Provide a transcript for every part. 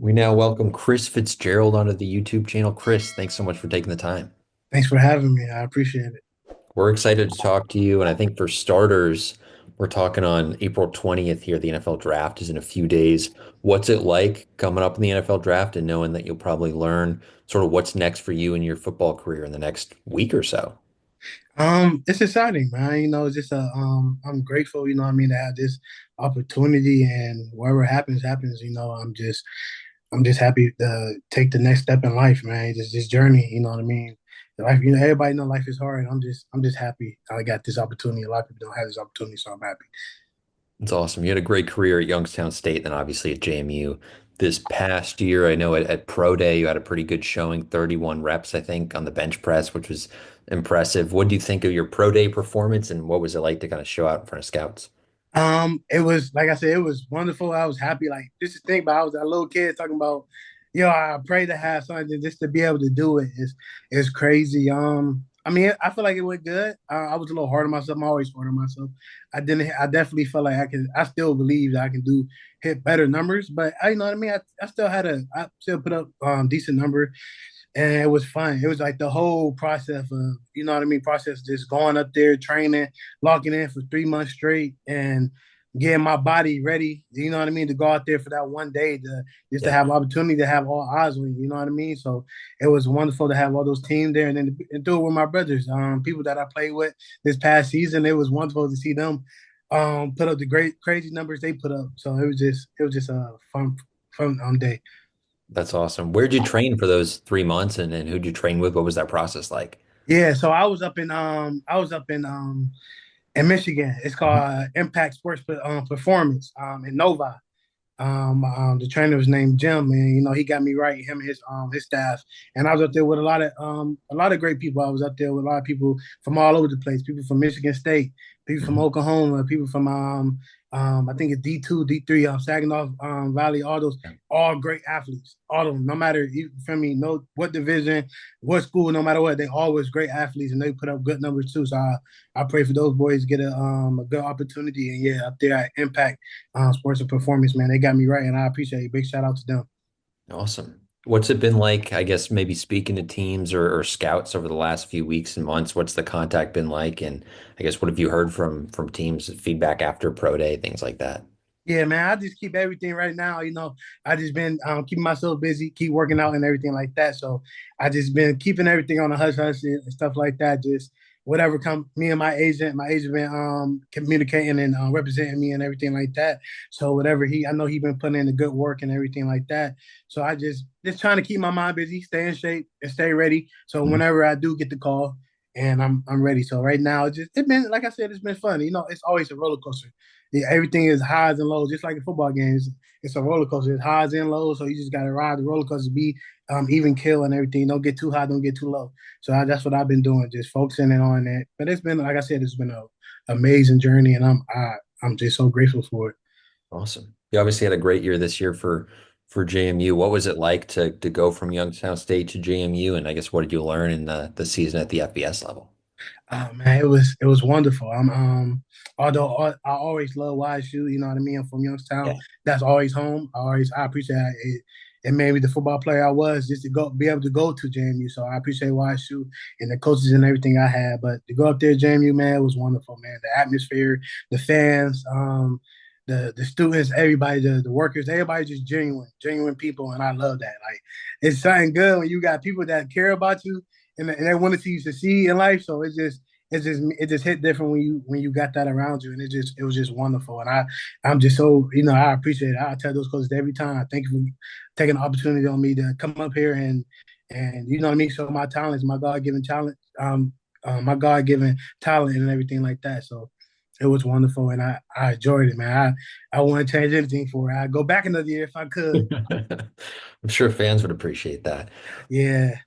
We now welcome Chris Fitzgerald onto the YouTube channel. Chris, thanks so much for taking the time. Thanks for having me. I appreciate it. We're excited to talk to you. And I think for starters, we're talking on April 20th here. The NFL draft is in a few days. What's it like coming up in the NFL draft and knowing that you'll probably learn sort of what's next for you in your football career in the next week or so? It's exciting, man. It's just I'm grateful, what I mean, to have this opportunity and whatever happens, happens. I'm just happy to take the next step in life, man. Just this journey, you know what I mean? Life, everybody know life is hard. I'm just happy I got this opportunity. A lot of people don't have this opportunity, so I'm happy. It's awesome. You had a great career at Youngstown State, then obviously at JMU. This past year, I know at Pro Day, you had a pretty good showing, 31 reps, I think, on the bench press, which was impressive. What do you think of your Pro Day performance, and what was it like to kind of show out in front of scouts? It was like I said, it was wonderful. I was happy. Like this is the thing, but I was a little kid talking about, I pray to have something just to be able to do it is crazy. I mean, I feel like it went good. I was a little hard on myself. I'm always hard on myself. I definitely felt like I can. I still believe that I can hit better numbers, but you know what I mean. I still put up decent number, and it was fun. It was like the whole process of, process just going up there, training, locking in for 3 months straight, and getting my body ready. You know what I mean, to go out there for that one day to just to Yeah, have opportunity to have all eyes on you. You know what I mean. So it was wonderful to have all those teams there, and then and do it with my brothers, people that I played with this past season. It was wonderful to see them put up the great crazy numbers they put up. So it was just a fun day. that's awesome. Where'd you train for those 3 months, and who'd you train with? What was that process like? Yeah, so I was up in Michigan. It's called Mhm. Impact Sports Performance in Novi. The trainer was named Jim, and he got me right. Him and his staff, and I was up there with a lot of great people. I was up there with a lot of people from all over the place. People from Michigan State, people from Mhm. Oklahoma, people from I think it's D2, D3, Saginaw Valley. All those, all great athletes. All of them, no matter you feel me, no what division, what school, no matter what, they always great athletes, and they put up good numbers too. So I pray for those boys to get a good opportunity, and yeah, up there at Impact Sports and Performance, man. They got me right, and I appreciate it. Big shout out to them. Awesome. What's it been like, I guess, maybe speaking to teams or scouts over the last few weeks and months? What's the contact been like? And I guess what have you heard from teams, feedback after pro day, things like that? Yeah, man. I just keep everything right now. I just been keeping myself busy, keep working out and everything like that. So I just been keeping everything on the hush hush and stuff like that. Just whatever come me and my agent been communicating and representing me and everything like that. So whatever I know he been putting in the good work and everything like that. So I just trying to keep my mind busy, stay in shape and stay ready. So Mhm. whenever I do get the call and I'm ready. So right now it's been, like I said, it's been fun. It's always a roller coaster. Yeah, everything is highs and lows, just like a football game. It's a roller coaster. It's highs and lows, so you just got to ride the roller coaster, be even kill and everything. Don't get too high, don't get too low. So that's what I've been doing, just focusing in on that. But it's been, like I said, it's been an amazing journey, and I'm just so grateful for it. Awesome. You obviously had a great year this year for JMU. What was it like to go from Youngstown State to JMU? And I guess what did you learn in the season at the FBS level? Man, it was wonderful. Although I always love YSU, you know what I mean. I'm from Youngstown. Yeah. That's always home. I appreciate it. It made me the football player I was just to be able to go to JMU. So I appreciate YSU and the coaches and everything I had. But to go up there, JMU, man, it was wonderful, man. The atmosphere, the fans, the students, everybody, the workers, everybody just genuine people, and I love that. Like it's something good when you got people that care about you and they want to see you succeed in life. So it just hit different when you got that around you, and it was just wonderful. And I'm just so I appreciate it. I tell those coaches every time. I thank you for taking the opportunity on me to come up here and you know what I mean. Show my talents, my God given talent, my God given talent, and everything like that. So. It was wonderful, and I enjoyed it, man. I wouldn't change anything for it. I'd go back another year if I could. I'm sure fans would appreciate that. Yeah,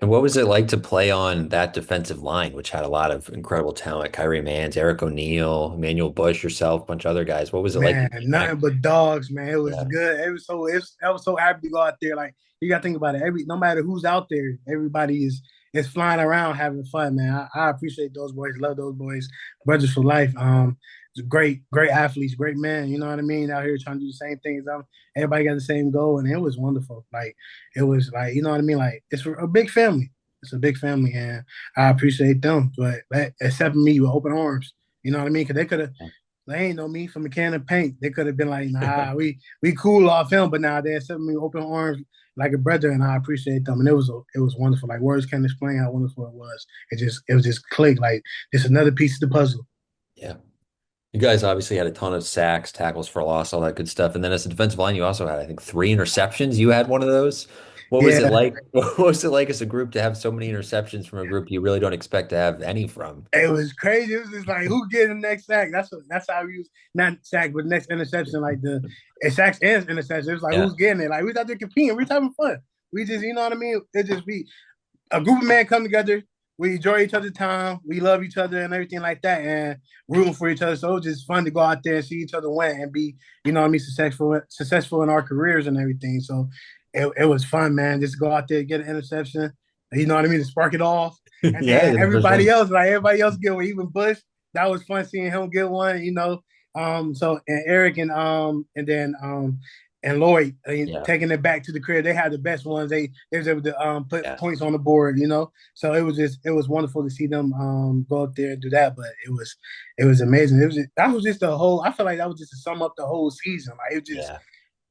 And what was it like to play on that defensive line, which had a lot of incredible talent? Kyrie Mans, Eric O'Neal, Emmanuel Bush, yourself, a bunch of other guys. What was it like to man, get back? nothing but dogs, man. It was Yeah. good. I was so happy to go out there. Like you got to think about it. No matter who's out there, everybody is flying around having fun, man. I appreciate those boys. Love those boys. Brothers for life. great athletes, great men. You know what I mean? Out here trying to do the same things. Everybody got the same goal, and it was wonderful. Like it was like you know what I mean. Like it's a big family. It's a big family, and I appreciate them. But accepting me with open arms. You know what I mean? Because they ain't know me from a can of paint. They could have been like, nah, we cool off him, but now they accept me with open arms like a brother, and I appreciate them. And it was wonderful. Like words can't explain how wonderful it was. It was just click. Like it's another piece of the puzzle. Yeah. You guys obviously had a ton of sacks, tackles for loss, all that good stuff. And then as a defensive line, you also had, I think, 3 interceptions. You had one of those. What was it Yeah, like? What was it like as a group to have so many interceptions from a group you really don't expect to have any from? it was crazy. It was just like who getting the next sack? That's how we use not sack, but next interception. Like sacks and interception. It was like Yeah. who's getting it? Like we out there competing. We're having fun. We just you know what I mean. It just be a group of men come together. We enjoy each other's time. We love each other and everything like that, and rooting for each other. So it was just fun to go out there and see each other win and be, you know what I mean, successful in our careers and everything. So it was fun, man. Just go out there, get an interception. You know what I mean, to spark it off, and Yeah, then you're the first one. everybody else get one. Even Bush, that was fun seeing him get one. You know, so and Eric and Lloyd Yeah. taking it back to the crib. They had the best ones. They was able to put Yeah. points on the board, you know. So it was wonderful to see them go up there and do that. But it was amazing. That was just the whole. I feel like that was just to sum up the whole season. Like Yeah.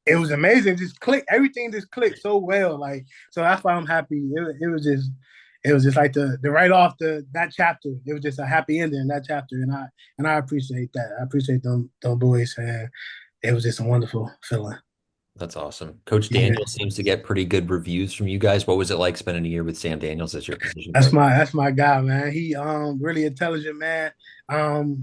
it was amazing. Just click everything just clicked so well. Like so that's why I'm happy. It was just like the right off that chapter. It was just a happy ending in that chapter, and I appreciate that. I appreciate them boys, and it was just a wonderful feeling. That's awesome. Coach Yeah, Daniels seems to get pretty good reviews from you guys. What was it like spending a year with Sam Daniels as your position coach? that's my guy, man. He really intelligent man.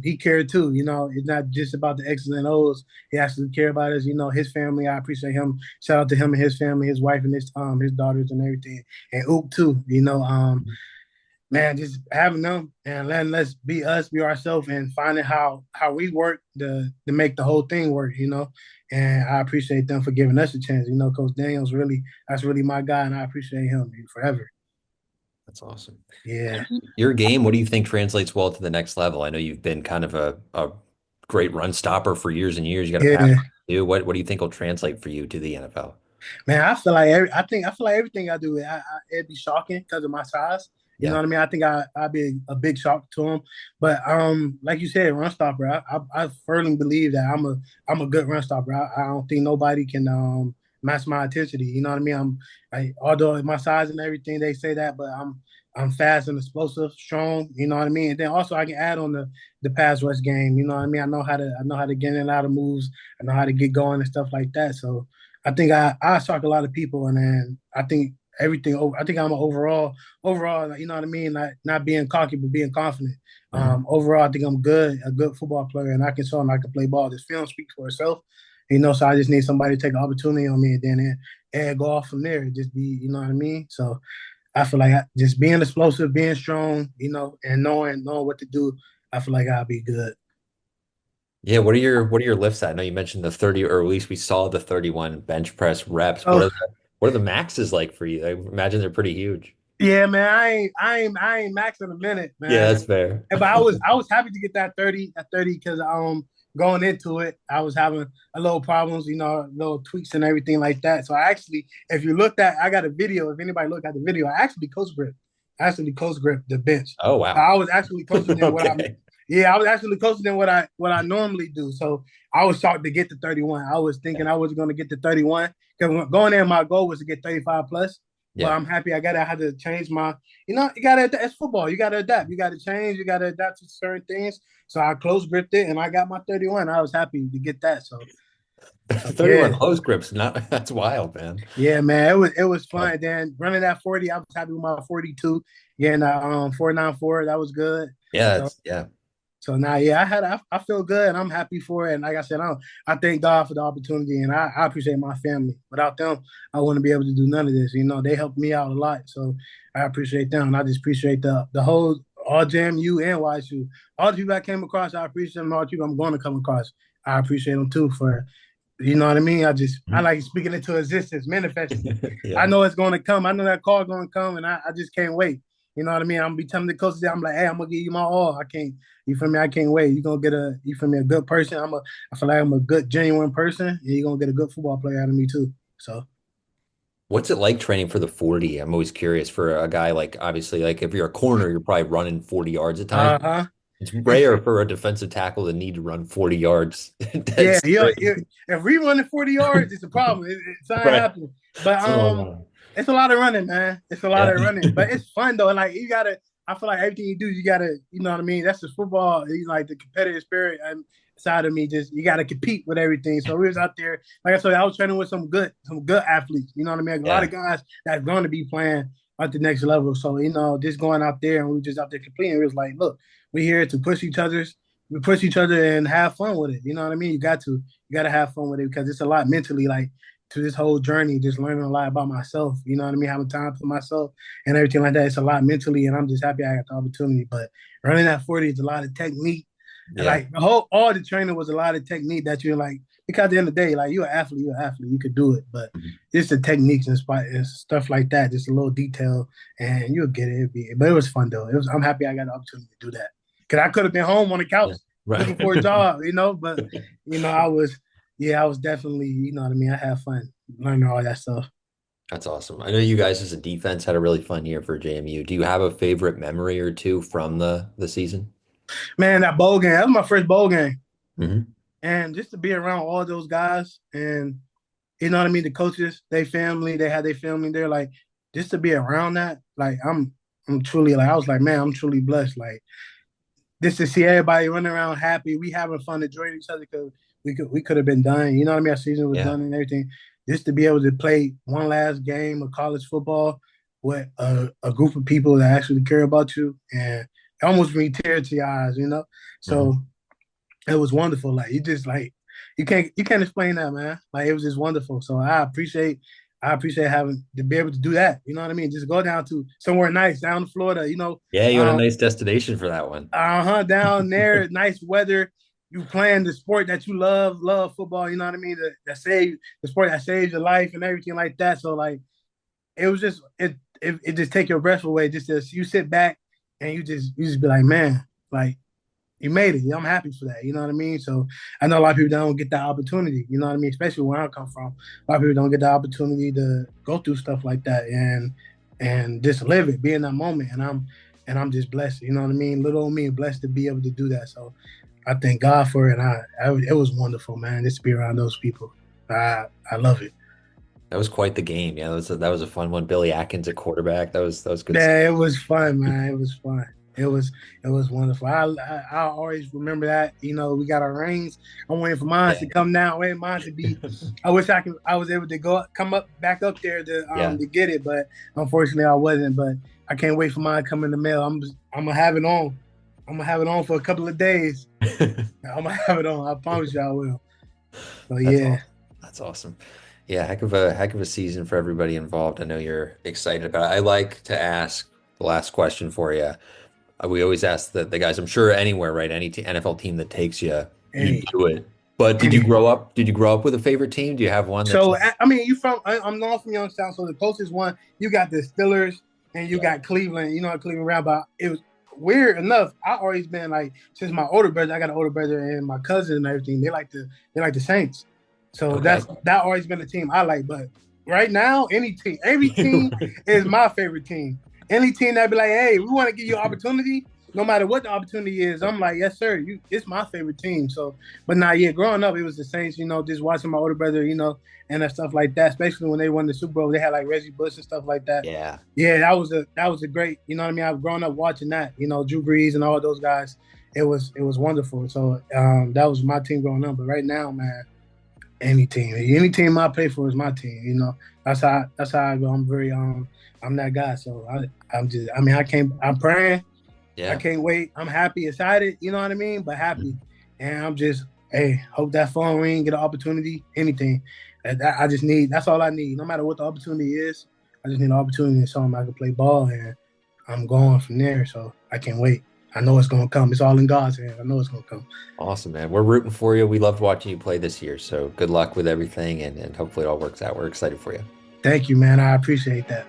He cared too. You know, it's not just about the X's and O's. He actually care about us. You know, his family. I appreciate him. Shout out to him and his family, his wife and his daughters and everything, and Oop too. You know, man, just having them and letting us be us, be ourselves, and finding how we work to make the whole thing work. You know, and I appreciate them for giving us a chance. You know, Coach Daniels really that's really my guy, and I appreciate him forever. That's awesome. Yeah, Your game, what do you think translates well to the next level? I know you've been kind of a great run stopper for years and years. You got a pass yeah. too. What do you think will translate for you to the NFL? Man, I feel like everything I do, it'd be shocking because of my size. You know Yeah. what I mean? I think I'd be a big shock to him. But like you said, run stopper. I firmly believe that I'm a good run stopper. I don't think nobody can match my intensity. You know what I mean? Although my size and everything they say that, but I'm fast and explosive, strong. You know what I mean? And then also I can add on the pass rush game. You know what I mean? I know how to get in and out of moves. I know how to get going and stuff like that. So I think I shock a lot of people, and then I think everything. I think I'm an overall. You know what I mean? Not being cocky, but being confident. Mhm. Overall, I think I'm a good football player, and I can show them I can play ball. This film speaks for itself, you know. So I just need somebody to take an opportunity on me, and then and go off from there. Just be, you know what I mean? So I feel like just being explosive, being strong, you know, and knowing what to do. I feel like I'll be good. Yeah, what are your lifts at? I know you mentioned the 30, or at least we saw the 31 bench press reps. Oh, What are the maxes like for you? I imagine they're pretty huge. yeah, man. I ain't maxing a minute, Yeah, man. that's fair. But I was happy to get that 30 because going into it, I was having a little problems, you know, little tweaks and everything like that. So I actually, if you looked at, I got a video. If anybody looked at the video, I actually close grip the bench. Oh wow. I was actually closer than Okay. I was actually closer than what I normally do. So I was shocked to get to 31. I was thinking I was going to get to 31 because going there, my goal was to get 35 plus. But Yeah. I'm happy I had to change my, you know, you gotta it's football. You gotta adapt. You gotta change, you gotta adapt to certain things. So I close gripped it and I got my 31. I was happy to get that. So 31 yeah. close grips, not that's wild, man. Yeah, man. It was Yeah. fun. Then running that 40, I was happy with my 42. Getting 494, that was good. Yeah, So it's yeah. so now, yeah, I feel good and I'm happy for it. And like I said, I thank God for the opportunity and I appreciate my family. Without them, I wouldn't be able to do none of this. You know, they helped me out a lot. So I appreciate them. And I just appreciate the whole all JMU and YSU. All the people I came across, I appreciate them. All the people I'm going to come across, I appreciate them too for you know what I mean? I Mhm. like speaking into existence, manifesting it. I Yeah. know it's gonna come. I know that call gonna come and I just can't wait. You know what I mean? I'm gonna be telling the coaches that I'm like, hey, I'm gonna give you my all. I can't, you feel me? I can't wait. You're gonna get you feel me, a good person. I feel like I'm a good, genuine person, and you're gonna get a good football player out of me too. So, What's it like training for the 40? I'm always curious for a guy like obviously like if you're a corner, you're probably running 40 yards at times. uh-huh. It's It's rare for a defensive tackle to need to run 40 yards dead Yeah, straight. if we running 40 yards, it's a problem. It's not Right. happening. But It's a long run. it's a lot of running, man. It's a lot Yeah. of running. But it's fun though. Like you gotta I feel like everything you do, you gotta, you know what I mean? That's just football. You like the competitive spirit side of me, just you gotta compete with everything. So we was out there, like I said, I was training with some good athletes. You know what I mean? A lot Yeah. of guys that's gonna be playing at the next level. So, just going out there and we were just out there competing. It was like, look, we're here to push each other and have fun with it. You know what I mean? You got to have fun with it because it's a lot mentally, like to this whole journey, just learning a lot about myself. You know what I mean? Having time for myself and everything like that. It's a lot mentally, and I'm just happy I got the opportunity. But running that 40 is a lot of technique, and Yeah. like all the training was a lot of technique that you're like. Because at the end of the day, like you're an athlete, you could do it, but Mhm. it's the techniques and stuff like that, just a little detail, and you'll get it. But it was fun though. I'm happy I got the opportunity to do that because I could have been home on the couch Yeah. Right. looking for a job, but I was definitely, you know what I mean. I had fun learning all that stuff. That's awesome. I know you guys as a defense had a really fun year for JMU. Do you have a favorite memory or two from the season? Man, that bowl game, that was my first bowl game, Hmm. and just to be around all those guys, and you know what I mean, the coaches, they had their family there, like just to be around that, like I'm truly like I was like, man, I'm truly blessed, like just to see everybody running around happy, we having fun, enjoying each other because we could have been done. You know what I mean? Our season was Yeah. done and everything. Just to be able to play one last game of college football with a group of people that actually care about you, and it almost bring tears to your eyes. Hmm. So it was wonderful. Like you just like you can't explain that, man. Like it was just wonderful. So I appreciate having to be able to do that. You know what I mean? Just go down to somewhere nice, down to Florida. Yeah, you had a Um, nice destination for that one. down there, nice weather. You playing the sport that you love football. You know what I mean? The sport that saves your life and everything like that. So like, it was just it just take your breath away. Just as you sit back and you just be like, man, like you made it. I'm happy for that. You know what I mean? So I know a lot of people don't get that opportunity. You know what I mean? Especially where I come from, a lot of people don't get the opportunity to go through stuff like that and just live it, be in that moment. And I'm just blessed. You know what I mean? Little old me, blessed to be able to do that. So I thank God for it. And it was wonderful, man. Just to be around those people. I love it. That was quite the game. Yeah, that was a fun one. Billy Atkins at quarterback. That was good stuff. Yeah, it was fun, man. It was fun. It was wonderful. I always remember that. We got our rings. I'm waiting for mine Yeah. to come down. Waiting mine to be. I wish I was able to come up back up there to Yeah. to get it, but unfortunately I wasn't. But I can't wait for mine to come in the mail. I'm gonna have it on. I'm gonna have it on for a couple of days. I'm gonna have it on. I promise you I will. So That's yeah, awesome. That's awesome. Yeah, heck of a season for everybody involved. I know you're excited about it. I like to ask the last question for you. We always ask the guys, I'm sure anywhere, right? Any NFL team that takes you, you hey, do it. But did you any. grow up? Did you grow up with a favorite team? Do you have one that's So like, I mean, I'm not from Youngstown, so the closest one you got the Steelers and you yeah, got Cleveland. You know, Cleveland round, but it was weird enough. I always been like since my older brother, I got an older brother and my cousin and everything. They like the Saints, so okay. that always been the team I like. But right now, every team is my favorite team. Any team that be like, hey, we want to give you an opportunity. No matter what the opportunity is, I'm like, yes, sir. It's my favorite team. So, but not yet. Growing up, it was the Saints. Just watching my older brother, and that stuff like that. Especially when they won the Super Bowl, they had like Reggie Bush and stuff like that. Yeah. Yeah, that was a great. You know what I mean? I've grown up watching that. Drew Brees and all those guys. It was wonderful. So that was my team growing up. But right now, man, any team I play for is my team. That's how I go. I'm that guy. So I'm just. I mean, I can't. I'm praying. I Yeah. can't wait. I'm happy, excited, you know what I mean? But happy. And I'm just, hey, hope that phone ring, get an opportunity, anything. I just need, that's all I need. No matter what the opportunity is, I just need an opportunity to show them I can play ball and I'm going from there. So I can't wait. I know it's going to come. It's all in God's hand. I know it's going to come. Awesome, man. We're rooting for you. We loved watching you play this year. So good luck with everything and hopefully it all works out. We're excited for you. Thank you, man. I appreciate that.